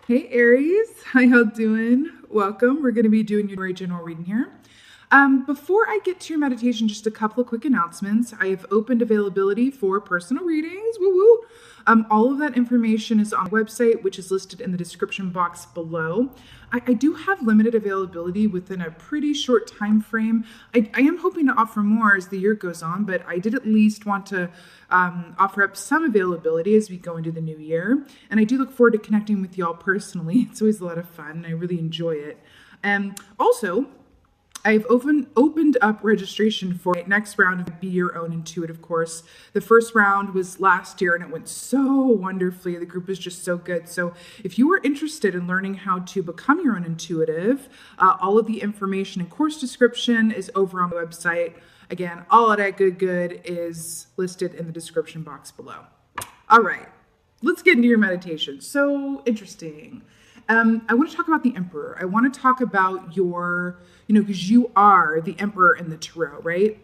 Hey Aries, how y'all doing? Welcome. We're going to be doing your general reading here. Before I get to your meditation, just a couple of quick announcements. I have opened availability for personal readings. Woo woo. All of that information is on my website, which is listed in the description box below. I do have limited availability within a pretty short time frame. I am hoping to offer more as the year goes on, but I did at least want to offer up some availability as we go into the new year. And I do look forward to connecting with y'all personally. It's always a lot of fun, and I really enjoy it. Also, I've opened up registration for my next round of Be Your Own Intuitive course. The first round was last year and it went so wonderfully. The group is just so good. So if you are interested in learning how to become your own intuitive, all of the information and course description is over on the website. Again, all of that good is listed in the description box below. All right, let's get into your meditation. So interesting. I want to talk about the Emperor. I want to talk about your, because you are the Emperor in the Tarot, right?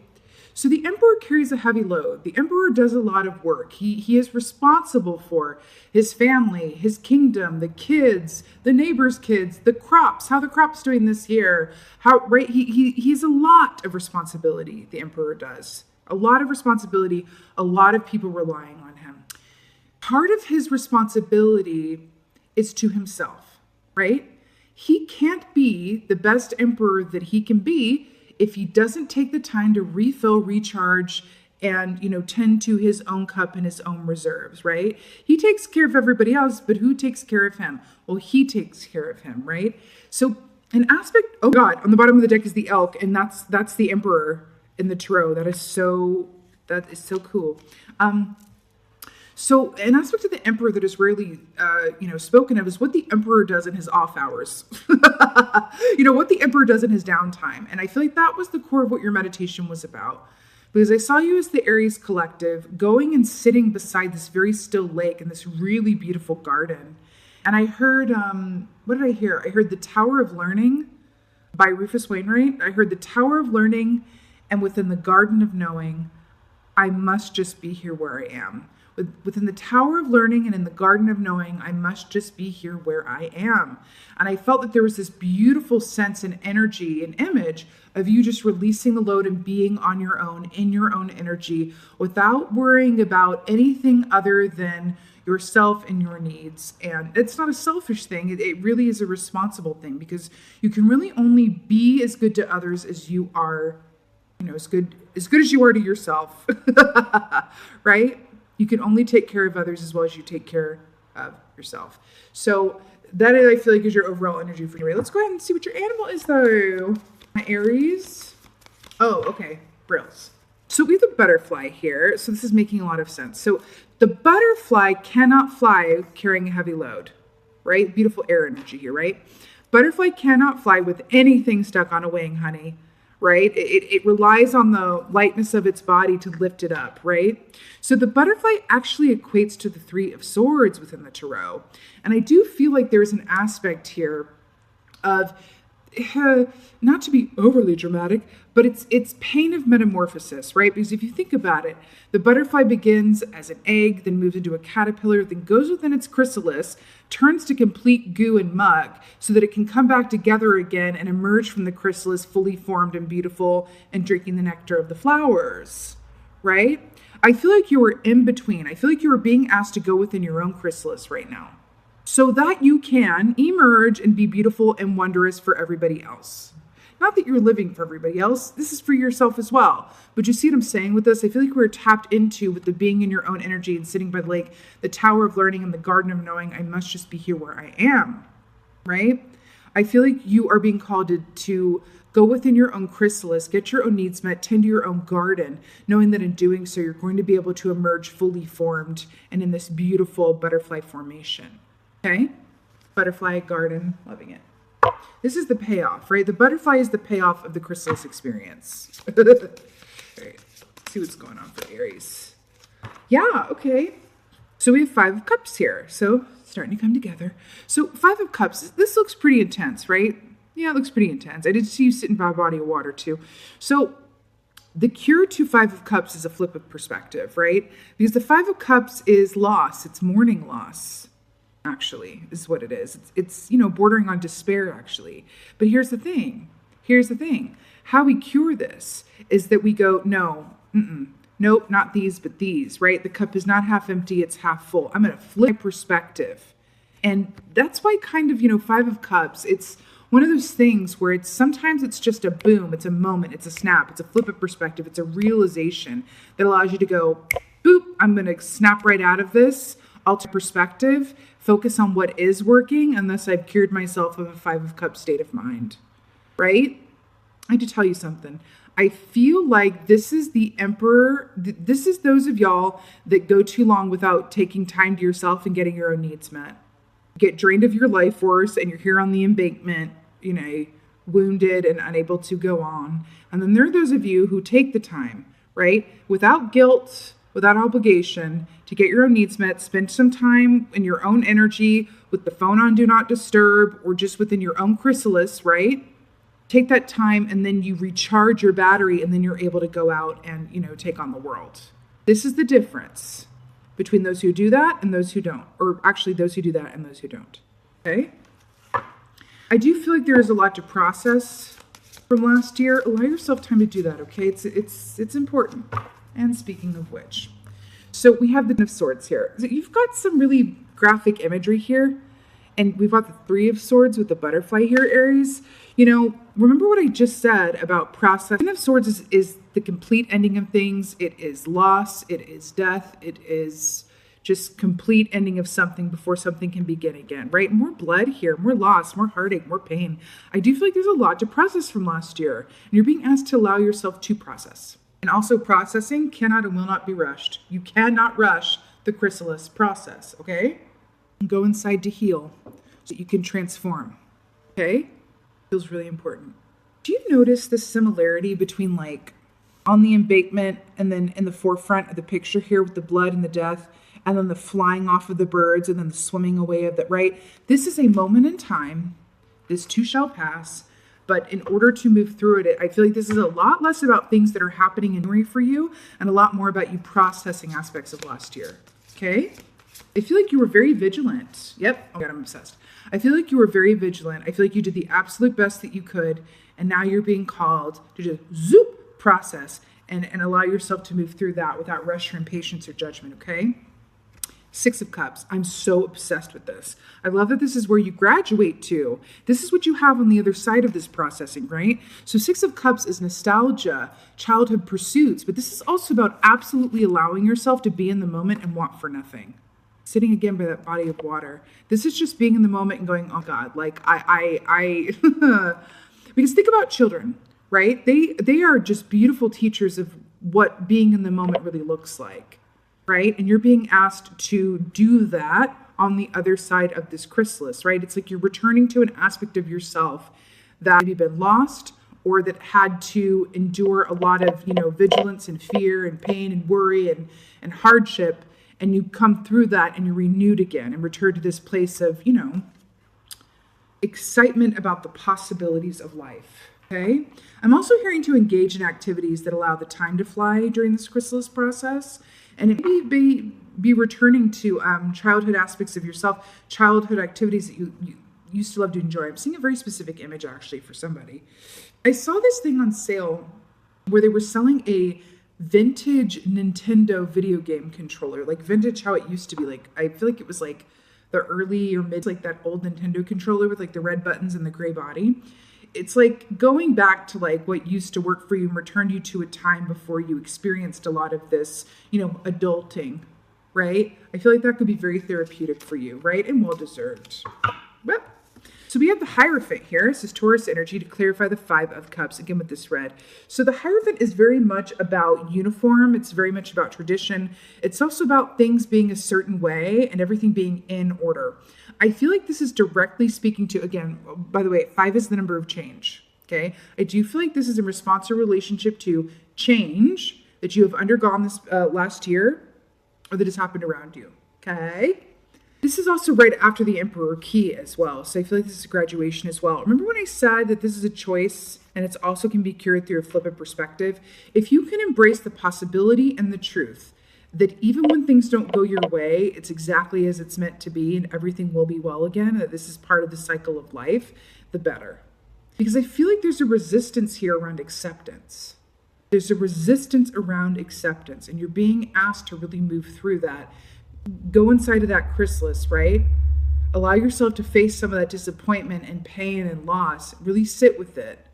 So the Emperor carries a heavy load. The Emperor does a lot of work. He is responsible for his family, his kingdom, the kids, the neighbors' kids, the crops, how the crop's doing this year, right? He's a lot of responsibility, the Emperor does. A lot of responsibility, a lot of people relying on him. Part of his responsibility is to himself. Right? He can't be the best emperor that he can be if he doesn't take the time to refill, recharge, and, tend to his own cup and his own reserves, right? He takes care of everybody else, but who takes care of him? Well, he takes care of him, right? So an aspect, oh God, on the bottom of the deck is the elk, and that's the Emperor in the Tarot. That is so cool. So an aspect of the Emperor that is rarely, spoken of is what the Emperor does in his off hours. What the Emperor does in his downtime. And I feel like that was the core of what your meditation was about. Because I saw you as the Aries collective going and sitting beside this very still lake in this really beautiful garden. And I heard, what did I hear? I heard the Tower of Learning by Rufus Wainwright. I heard the Tower of Learning, and within the Garden of Knowing, I must just be here where I am. Within the Tower of Learning and in the Garden of Knowing, I must just be here where I am. And I felt that there was this beautiful sense and energy and image of you just releasing the load and being on your own, in your own energy, without worrying about anything other than yourself and your needs. And it's not a selfish thing. It really is a responsible thing, because you can really only be as good to others as you are, as good as you are to yourself, right? You can only take care of others as well as you take care of yourself. So that, I feel like, is your overall energy for you. Let's go ahead and see what your animal is, though. My Aries. Oh, okay. Brills. So we have the butterfly here. So this is making a lot of sense. So the butterfly cannot fly carrying a heavy load, right? Beautiful air energy here, right? Butterfly cannot fly with anything stuck on a wing, honey. Right? It relies on the lightness of its body to lift it up, right? So the butterfly actually equates to the Three of Swords within the Tarot. And I do feel like there's an aspect here of, not to be overly dramatic, but it's pain of metamorphosis, right? Because if you think about it, the butterfly begins as an egg, then moves into a caterpillar, then goes within its chrysalis, turns to complete goo and muck so that it can come back together again and emerge from the chrysalis fully formed and beautiful and drinking the nectar of the flowers, right? I feel like you were in between. I feel like you were being asked to go within your own chrysalis right now so that you can emerge and be beautiful and wondrous for everybody else. Not that you're living for everybody else. This is for yourself as well. But you see what I'm saying with this? I feel like we're tapped into, with the being in your own energy and sitting by the lake, the Tower of Learning and the Garden of Knowing, I must just be here where I am, right? I feel like you are being called to go within your own chrysalis, get your own needs met, tend to your own garden, knowing that in doing so, you're going to be able to emerge fully formed and in this beautiful butterfly formation, okay? Butterfly garden, loving it. This is the payoff, right? The butterfly is the payoff of the chrysalis experience. All right, let's see what's going on for Aries. Yeah, okay. So we have Five of Cups here. So starting to come together. So Five of Cups, this looks pretty intense, right? Yeah, it looks pretty intense. I did see you sitting by a body of water too. So the cure to Five of Cups is a flip of perspective, right? Because the Five of Cups is loss. It's mourning loss. actually, is what it is. It's bordering on despair, actually. But here's the thing. How we cure this is that we go, no, nope, not these, but these, right? The cup is not half empty, it's half full. I'm going to flip my perspective. And that's why kind of, Five of Cups, it's one of those things where sometimes it's just a boom, it's a moment, it's a snap, it's a flip of perspective, it's a realization that allows you to go, boop, I'm going to snap right out of this, alter perspective, focus on what is working, and thus I've cured myself of a Five of Cups state of mind, right? I have to tell you something. I feel like this is the Emperor. This is those of y'all that go too long without taking time to yourself and getting your own needs met. Get drained of your life force and you're here on the embankment, wounded and unable to go on. And then there are those of you who take the time, right? Without guilt, without obligation, to get your own needs met, spend some time in your own energy with the phone on Do Not Disturb or just within your own chrysalis, right? Take that time and then you recharge your battery and then you're able to go out and, take on the world. This is the difference between those who do that and those who don't. Or actually those who do that and those who don't. Okay? I do feel like there is a lot to process from last year. Allow yourself time to do that, okay? It's important. And speaking of which. So we have the Ten of Swords here. So you've got some really graphic imagery here. And we've got the Three of Swords with the butterfly here, Aries. Remember what I just said about process. Ten of Swords is the complete ending of things. It is loss. It is death. It is just complete ending of something before something can begin again, right? More blood here, more loss, more heartache, more pain. I do feel like there's a lot to process from last year. And you're being asked to allow yourself to process. And also processing cannot and will not be rushed. You cannot rush the chrysalis process, okay? Go inside to heal so that you can transform, okay? Feels really important. Do you notice the similarity between on the embankment and then in the forefront of the picture here with the blood and the death and then the flying off of the birds and then the swimming away of that, right? This is a moment in time. This too shall pass. But in order to move through it, I feel like this is a lot less about things that are happening in January for you and a lot more about you processing aspects of last year, okay? I feel like you were very vigilant. Yep. Oh God, I'm obsessed. I feel like you were very vigilant. I feel like you did the absolute best that you could. And now you're being called to just zoop process and allow yourself to move through that without rush or impatience or judgment. Okay. Six of Cups. I'm so obsessed with this. I love that this is where you graduate to. This is what you have on the other side of this processing, right? So Six of Cups is nostalgia, childhood pursuits, but this is also about absolutely allowing yourself to be in the moment and want for nothing. Sitting again by that body of water. This is just being in the moment and going, oh God, because think about children, right? They are just beautiful teachers of what being in the moment really looks like, right? And you're being asked to do that on the other side of this chrysalis, right? It's like you're returning to an aspect of yourself that maybe been lost or that had to endure a lot of, vigilance and fear and pain and worry and hardship. And you come through that and you're renewed again and return to this place of, excitement about the possibilities of life, okay? I'm also hearing to engage in activities that allow the time to fly during this chrysalis process. And it may be returning to childhood aspects of yourself, childhood activities that you used to love to enjoy. I'm seeing a very specific image, actually, for somebody. I saw this thing on sale where they were selling a vintage Nintendo video game controller, like vintage how it used to be. I feel like it was the early or mid, that old Nintendo controller with the red buttons and the gray body. It's going back to what used to work for you and returned you to a time before you experienced a lot of this, adulting, right? I feel like that could be very therapeutic for you, right? And well deserved. Well, so we have the Hierophant here. This is Taurus energy to clarify the Five of Cups, again with this red. So the Hierophant is very much about uniform. It's very much about tradition. It's also about things being a certain way and everything being in order. I feel like this is directly speaking to, again, by the way, 5 is the number of change, okay? I do feel like this is in response or relationship to change that you have undergone this last year or that has happened around you, okay? This is also right after the Emperor key as well. So I feel like this is a graduation as well. Remember when I said that this is a choice and it also can be cured through a flip of perspective? If you can embrace the possibility and the truth that even when things don't go your way, it's exactly as it's meant to be and everything will be well again, that this is part of the cycle of life, the better. Because I feel like there's a resistance here around acceptance. There's a resistance around acceptance, and you're being asked to really move through that. Go inside of that chrysalis, right? Allow yourself to face some of that disappointment and pain and loss. Really sit with it,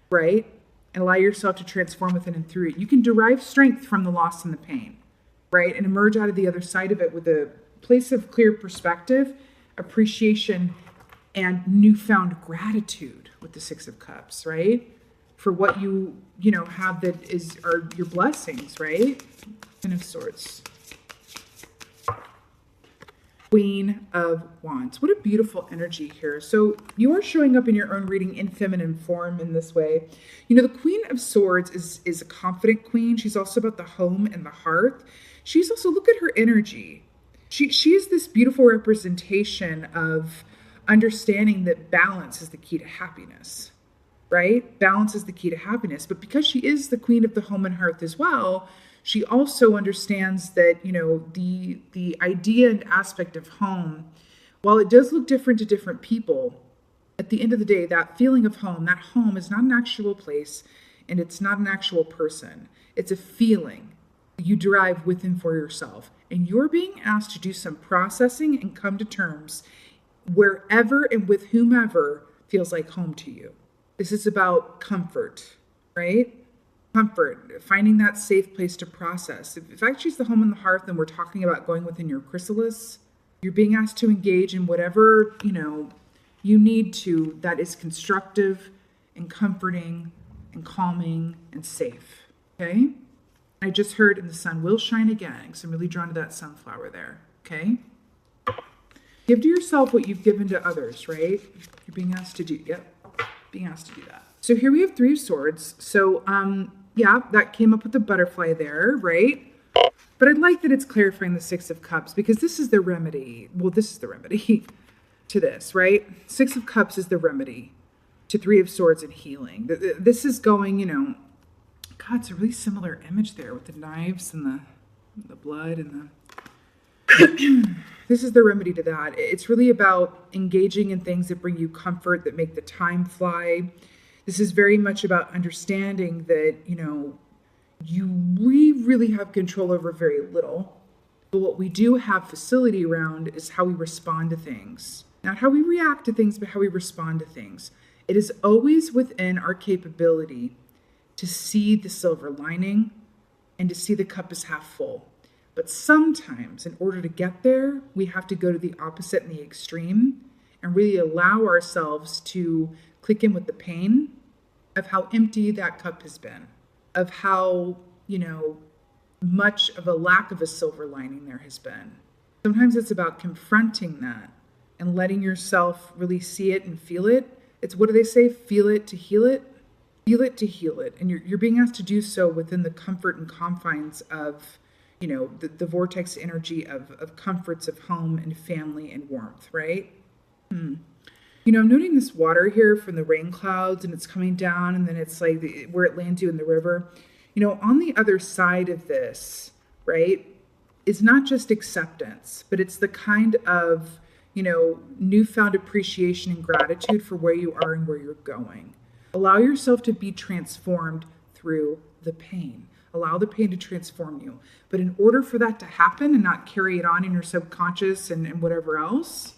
right? And allow yourself to transform within and through it. You can derive strength from the loss and the pain, right? And emerge out of the other side of it with a place of clear perspective, appreciation, and newfound gratitude with the Six of Cups, right? For what you have that are your blessings, right? Ten of Swords. Queen of Wands. What a beautiful energy here. So you are showing up in your own reading in feminine form in this way. The Queen of Swords is a confident queen. She's also about the home and the hearth. She's also, look at her energy. She is this beautiful representation of understanding that balance is the key to happiness, right? Balance is the key to happiness. But because she is the queen of the home and hearth as well, she also understands that, the idea and aspect of home, while it does look different to different people, at the end of the day, that feeling of home, that home is not an actual place and it's not an actual person. It's a feeling you derive within for yourself. And you're being asked to do some processing and come to terms wherever and with whomever feels like home to you. This is about comfort, right? Comfort, finding that safe place to process. If actually it's the home and the hearth and we're talking about going within your chrysalis, you're being asked to engage in whatever, you need to that is constructive and comforting and calming and safe, okay? I just heard, and the sun will shine again, because I'm really drawn to that sunflower there, okay? Give to yourself what you've given to others, right? You're being asked to do, being asked to do that. So here we have Three of Swords. So, that came up with the butterfly there, right? But I'd like that it's clarifying the Six of Cups, because this is the remedy. Well, this is the remedy to this, right? Six of Cups is the remedy to Three of Swords and healing. This is going, God, it's a really similar image there with the knives and the blood and the... This is the remedy to that. It's really about engaging in things that bring you comfort, that make the time fly. This is very much about understanding that, we really have control over very little. But what we do have facility around is how we respond to things. Not how we react to things, but how we respond to things. It is always within our capability to see the silver lining and to see the cup as half full. But sometimes, in order to get there, we have to go to the opposite and the extreme and really allow ourselves to click in with the pain of how empty that cup has been, of how, much of a lack of a silver lining there has been. Sometimes it's about confronting that and letting yourself really see it and feel it. It's, what do they say? Feel it to heal it. Feel it to heal it. And you're being asked to do so within the comfort and confines of the vortex energy of comforts of home and family and warmth, right? I'm noting this water here from the rain clouds, and it's coming down, and then it's like where it lands you in the river. On the other side of this, right, is not just acceptance, but it's the kind of, newfound appreciation and gratitude for where you are and where you're going. Allow yourself to be transformed through the pain. Allow the pain to transform you. But in order for that to happen and not carry it on in your subconscious and whatever else,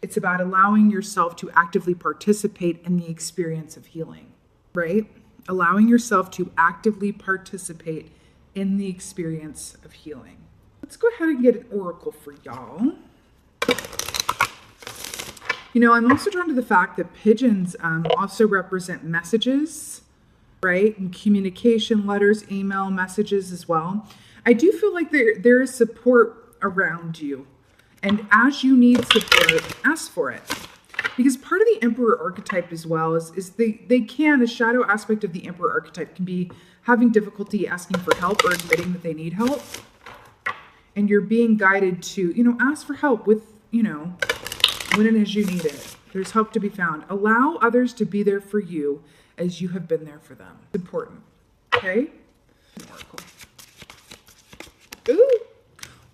it's about allowing yourself to actively participate in the experience of healing, right? Allowing yourself to actively participate in the experience of healing. Let's go ahead and get an oracle for y'all. I'm also drawn to the fact that pigeons also represent messages, right? And communication, letters, email, messages as well. I do feel like there is support around you. And as you need support, ask for it. Because part of the Emperor archetype as well is a shadow aspect of the Emperor archetype can be having difficulty asking for help or admitting that they need help. And you're being guided to, ask for help with, when and as you need it. There's help to be found. Allow others to be there for you as you have been there for them. It's important. Okay? Oracle. Ooh,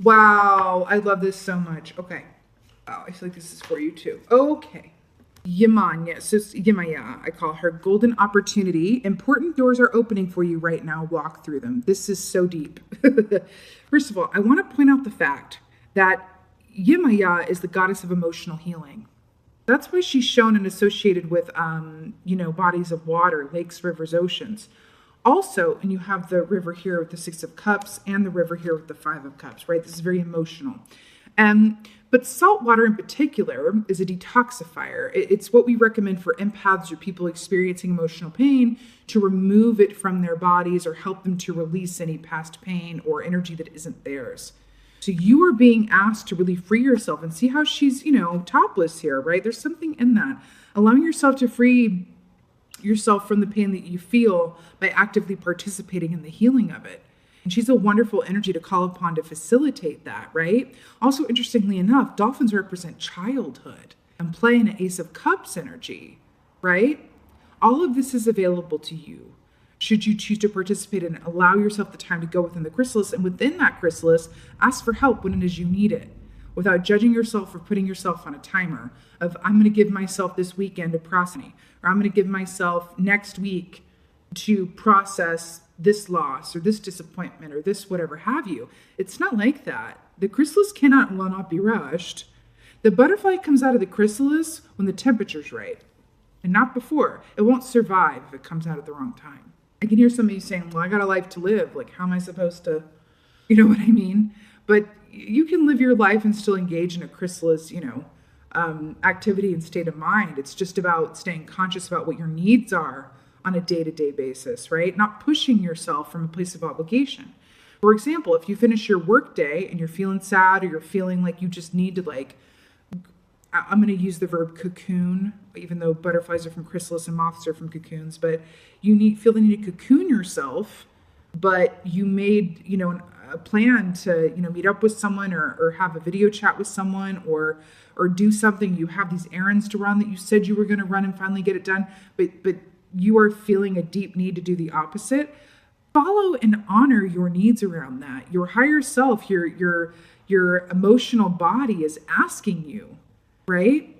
Wow, I love this so much. Okay. Wow, I feel like this is for you too. Okay. Yamanya, so Yamaya, I call her golden opportunity. Important doors are opening for you right now. Walk through them. This is so deep. First of all, I want to point out the fact that Yamaya is the goddess of emotional healing. That's why she's shown and associated with, bodies of water, lakes, rivers, oceans. Also, and you have the river here with the Six of Cups and the river here with the Five of Cups, right? This is very emotional. But salt water in particular is a detoxifier. It's what we recommend for empaths or people experiencing emotional pain to remove it from their bodies or help them to release any past pain or energy that isn't theirs. So you are being asked to really free yourself, and see how she's, topless here, right? There's something in that. Allowing yourself to free yourself from the pain that you feel by actively participating in the healing of it. And she's a wonderful energy to call upon to facilitate that, right? Also, interestingly enough, dolphins represent childhood and play in an Ace of Cups energy, right? All of this is available to you should you choose to participate in it. Allow yourself the time to go within the chrysalis, and within that chrysalis, ask for help when it is you need it, without judging yourself or putting yourself on a timer of, I'm going to give myself this weekend to process, or I'm going to give myself next week to process this loss or this disappointment or this whatever have you. It's not like that. The chrysalis will not be rushed. The butterfly comes out of the chrysalis when the temperature's right and not before. It won't survive if it comes out at the wrong time. I can hear some of you saying, well, I got a life to live. Like, how am I supposed to, you know what I mean? But you can live your life and still engage in a chrysalis, activity and state of mind. It's just about staying conscious about what your needs are on a day-to-day basis, right? Not pushing yourself from a place of obligation. For example, if you finish your work day and you're feeling sad, or you're feeling like you just need to, I'm going to use the verb cocoon, even though butterflies are from chrysalis and moths are from cocoons, but you feel the need to cocoon yourself, but you made, a plan to, meet up with someone or have a video chat with someone or do something. You have these errands to run that you said you were going to run and finally get it done, but you are feeling a deep need to do the opposite. Follow and honor your needs around that. Your higher self, your emotional body is asking you, right?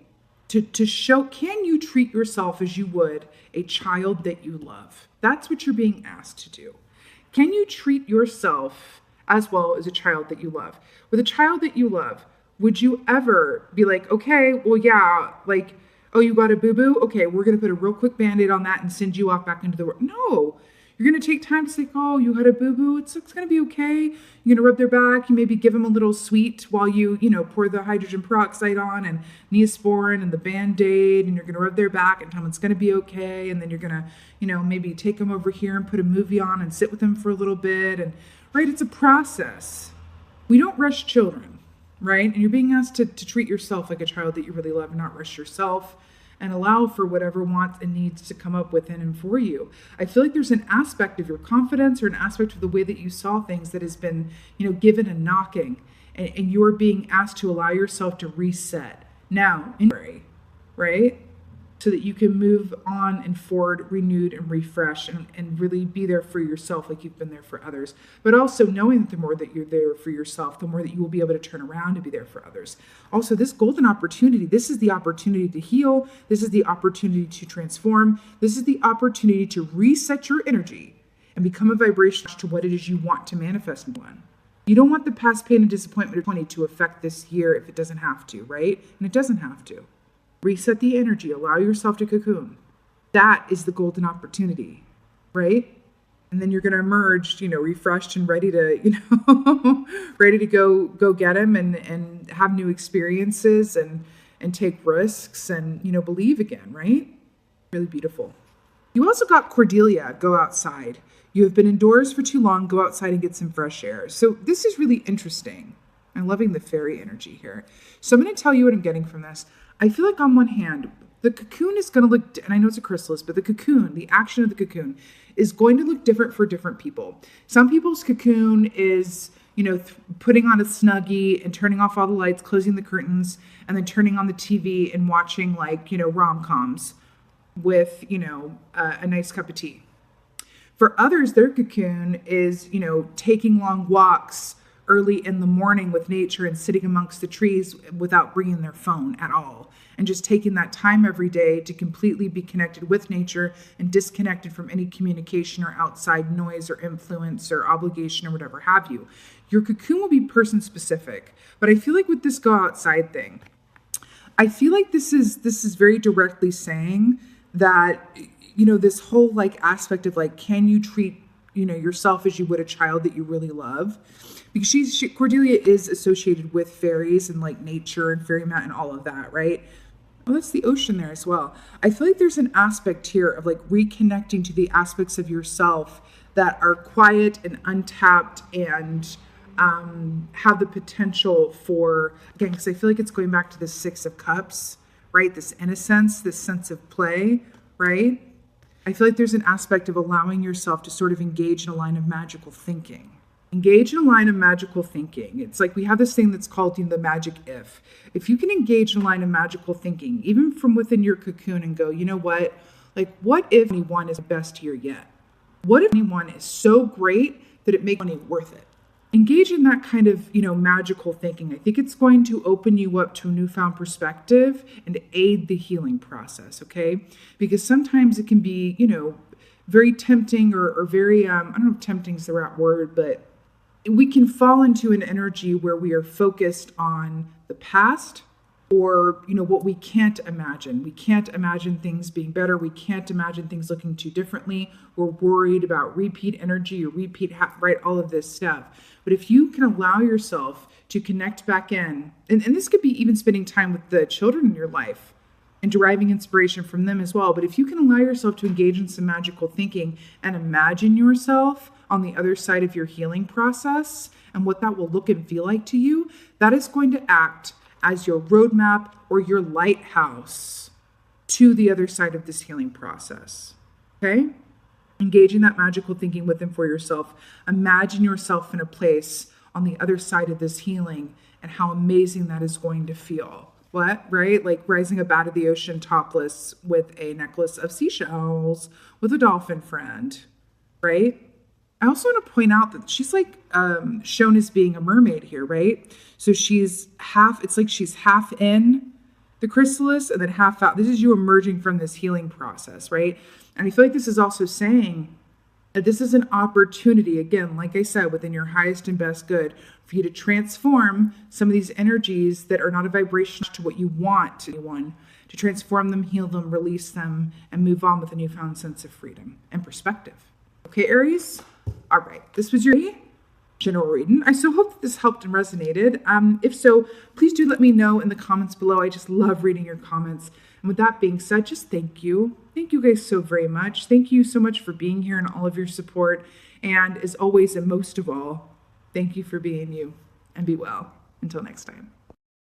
To show, can you treat yourself as you would a child that you love? That's what you're being asked to do. Can you treat yourself as well as a child that you love? With a child that you love, would you ever be like, okay, well, yeah, oh, you got a boo-boo? Okay, we're going to put a real quick Band-Aid on that and send you off back into the world. No, you're going to take time to say, oh, you had a boo-boo. It's going to be okay. You're going to rub their back. You maybe give them a little sweet while you pour the hydrogen peroxide on and Neosporin and the Band-Aid, and you're going to rub their back and tell them it's going to be okay. And then you're going to, maybe take them over here and put a movie on and sit with them for a little bit. And right, it's a process. We don't rush children, right? And you're being asked to treat yourself like a child that you really love and not rush yourself, and allow for whatever wants and needs to come up within and for you. I feel like there's an aspect of your confidence or an aspect of the way that you saw things that has been, given a knocking, and you're being asked to allow yourself to reset now, right? So that you can move on and forward, renewed and refreshed, and really be there for yourself like you've been there for others. But also knowing that the more that you're there for yourself, the more that you will be able to turn around and be there for others. Also, this golden opportunity, this is the opportunity to heal. This is the opportunity to transform. This is the opportunity to reset your energy and become a vibration to what it is you want to manifest in one. You don't want the past pain and disappointment of 20 to affect this year if it doesn't have to, right? And it doesn't have to. Reset the energy, allow yourself to cocoon. That is the golden opportunity, right? And then you're going to emerge, refreshed and ready to, ready to go get them and have new experiences and take risks and, believe again, right? Really beautiful. You also got Cordelia, go outside. You have been indoors for too long, go outside and get some fresh air. So this is really interesting. I'm loving the fairy energy here. So I'm going to tell you what I'm getting from this. I feel like on one hand, the cocoon is going to look, and I know it's a chrysalis, but the cocoon, the action of the cocoon is going to look different for different people. Some people's cocoon is, putting on a Snuggie and turning off all the lights, closing the curtains, and then turning on the TV and watching rom-coms with, a nice cup of tea. For others, their cocoon is, taking long walks early in the morning with nature and sitting amongst the trees without bringing their phone at all. And just taking that time every day to completely be connected with nature and disconnected from any communication or outside noise or influence or obligation or whatever have you. Your cocoon will be person specific. But I feel like with this go outside thing, I feel like this is very directly saying that, this whole like aspect of like, can you treat, yourself as you would a child that you really love? Because Cordelia is associated with fairies and like nature and fairy mountain and all of that, right? Well, that's the ocean there as well. I feel like there's an aspect here of like reconnecting to the aspects of yourself that are quiet and untapped and have the potential for, again, because I feel like it's going back to the Six of Cups, right? This innocence, this sense of play, right? I feel like there's an aspect of allowing yourself to sort of engage in a line of magical thinking. Engage in a line of magical thinking. It's like we have this thing that's called the magic if. If you can engage in a line of magical thinking, even from within your cocoon and go, you know what? Like, what if anyone is the best here yet? What if anyone is so great that it makes money worth it? Engage in that kind of, magical thinking. I think it's going to open you up to a newfound perspective and aid the healing process, okay? Because sometimes it can be, very tempting or very, I don't know if tempting is the right word, but we can fall into an energy where we are focused on the past or, what we can't imagine. We can't imagine things being better. We can't imagine things looking too differently. We're worried about repeat energy or right, all of this stuff. But if you can allow yourself to connect back in, and this could be even spending time with the children in your life and deriving inspiration from them as well. But if you can allow yourself to engage in some magical thinking and imagine yourself on the other side of your healing process and what that will look and feel like to you, that is going to act as your roadmap or your lighthouse to the other side of this healing process. Okay? Engaging that magical thinking with and for yourself. Imagine yourself in a place on the other side of this healing and how amazing that is going to feel. What? Right? Like rising up out of the ocean topless with a necklace of seashells with a dolphin friend. Right? I also want to point out that she's like shown as being a mermaid here, right? So she's half in the chrysalis and then half out. This is you emerging from this healing process, right? And I feel like this is also saying that this is an opportunity, again, like I said, within your highest and best good, for you to transform some of these energies that are not a vibration to what you want to transform them, heal them, release them, and move on with a newfound sense of freedom and perspective. Okay, Aries? All right, this was your general reading. I so hope that this helped and resonated. If so, please do let me know in the comments below. I just love reading your comments. And with that being said, just thank you. Thank you guys so very much. Thank you so much for being here and all of your support. And as always, and most of all, thank you for being you. And be well. Until next time.